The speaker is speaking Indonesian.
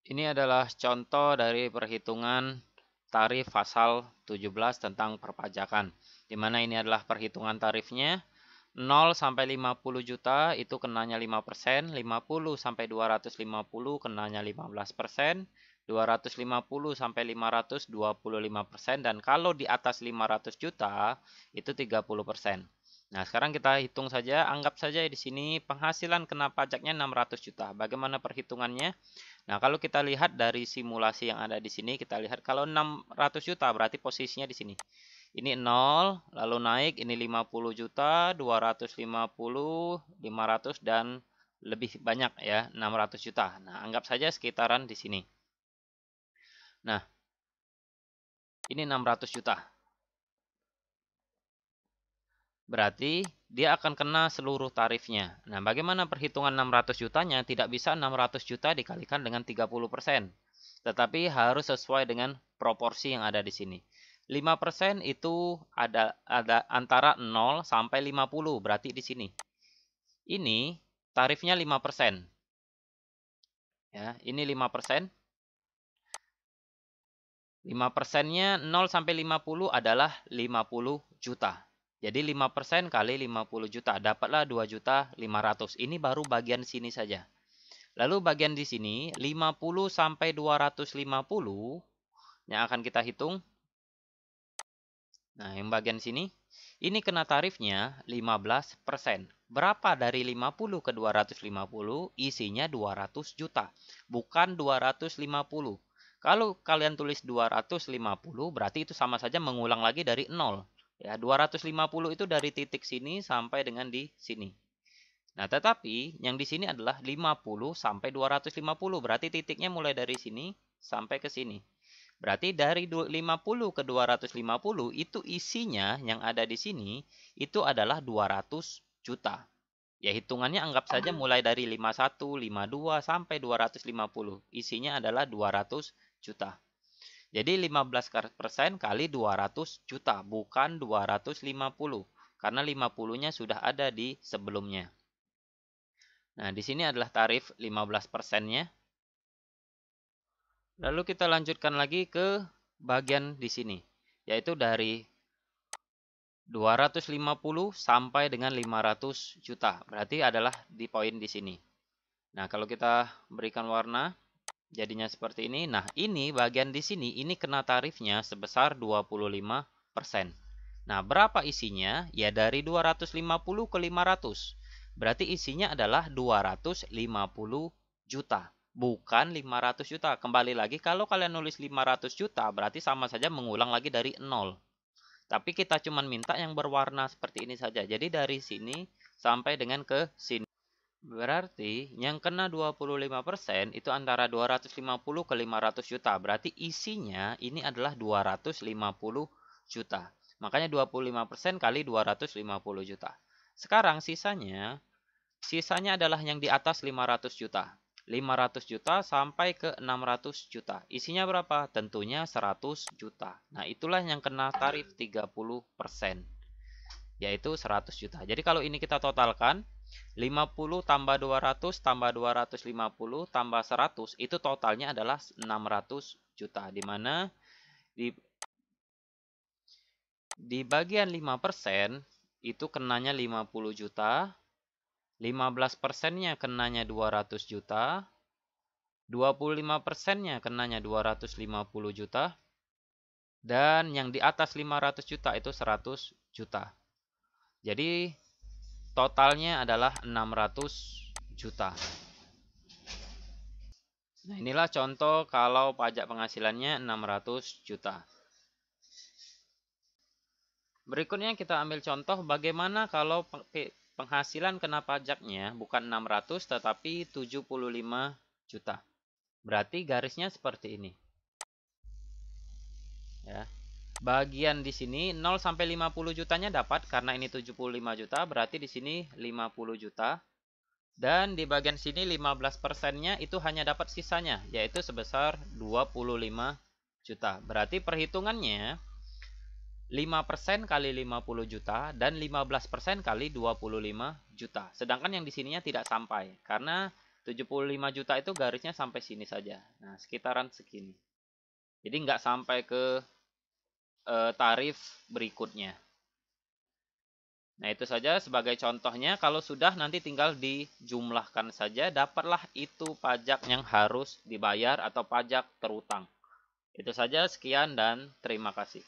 Ini adalah contoh dari perhitungan tarif pasal 17 tentang perpajakan. Di mana ini adalah perhitungan tarifnya. 0 sampai 50 juta itu kenanya 5%, 50 sampai 250 kenanya 15%, 250 sampai 500 25%, dan kalau di atas 500 juta itu 30%. Nah, sekarang kita hitung saja, anggap saja di sini penghasilan kena pajaknya 600 juta. Bagaimana perhitungannya? Nah, kalau kita lihat dari simulasi yang ada di sini, kita lihat kalau 600 juta berarti posisinya di sini. Ini 0, lalu naik, ini 50 juta, 250, 500, dan lebih banyak ya, 600 juta. Nah, anggap saja sekitaran di sini. Nah, ini 600 juta. Berarti dia akan kena seluruh tarifnya. Nah, bagaimana perhitungan 600 jutanya? Tidak bisa 600 juta dikalikan dengan 30%. Tetapi harus sesuai dengan proporsi yang ada di sini. 5% itu ada antara 0 sampai 50, berarti di sini. Ini tarifnya 5%. Ya, ini 5%. 5%-nya 0 sampai 50 adalah 50 juta. Jadi 5% kali 50 juta, dapatlah 2.500.000. Ini baru bagian sini saja. Lalu bagian di sini 50 sampai 250 yang akan kita hitung. Nah, yang bagian sini ini kena tarifnya 15%. Berapa dari 50 ke 250? Isinya 200 juta, bukan 250. Kalau kalian tulis 250, berarti itu sama saja mengulang lagi dari 0. Ya, 250 itu dari titik sini sampai dengan di sini. Nah, tetapi yang di sini adalah 50 sampai 250. Berarti titiknya mulai dari sini sampai ke sini. Berarti dari 50 ke 250 itu isinya yang ada di sini itu adalah 200 juta. Ya, hitungannya anggap saja mulai dari 51, 52 sampai 250. Isinya adalah 200 juta. Jadi 15% kali 200 juta, bukan 250. Karena 50-nya sudah ada di sebelumnya. Nah, di sini adalah tarif 15%-nya. Lalu kita lanjutkan lagi ke bagian di sini, yaitu dari 250 sampai dengan 500 juta. Berarti adalah di poin di sini. Nah, kalau kita berikan warna, jadinya seperti ini. Nah, ini bagian di sini, ini kena tarifnya sebesar 25%. Nah, berapa isinya? Ya, dari 250 ke 500. Berarti isinya adalah 250 juta, bukan 500 juta. Kembali lagi, kalau kalian nulis 500 juta, berarti sama saja mengulang lagi dari 0. Tapi kita cuma minta yang berwarna seperti ini saja. Jadi dari sini sampai dengan ke sini. Berarti yang kena 25% itu antara 250 ke 500 juta. Berarti isinya ini adalah 250 juta. Makanya 25% kali 250 juta. Sekarang sisanya adalah yang di atas 500 juta. 500 juta sampai ke 600 juta. Isinya berapa? Tentunya 100 juta. Nah, itulah yang kena tarif 30%, yaitu 100 juta. Jadi kalau ini kita totalkan, 50 tambah 200 tambah 250 tambah 100, itu totalnya adalah 600 juta. Di mana di bagian 5% itu kenanya 50 juta, 15%-nya kenanya 200 juta, 25%-nya kenanya 250 juta, dan yang di atas 500 juta itu 100 juta. Jadi totalnya adalah 600 juta. Nah, inilah contoh kalau pajak penghasilannya 600 juta. Berikutnya kita ambil contoh bagaimana kalau penghasilan kena pajaknya bukan 600 tetapi 75 juta. Berarti garisnya seperti ini. Ya. Bagian di sini 0 sampai 50 jutanya dapat karena ini 75 juta, berarti di sini 50 juta. Dan di bagian sini 15%-nya itu hanya dapat sisanya, yaitu sebesar 25 juta. Berarti perhitungannya 5% kali 50 juta dan 15% kali 25 juta. Sedangkan yang di sininya tidak sampai karena 75 juta itu garisnya sampai sini saja. Nah, sekitaran segini. Jadi nggak sampai ke tarif berikutnya. Nah, itu saja sebagai contohnya. Kalau sudah, nanti tinggal dijumlahkan saja. Dapatlah itu pajak yang harus dibayar atau pajak terutang. Itu saja, sekian dan terima kasih.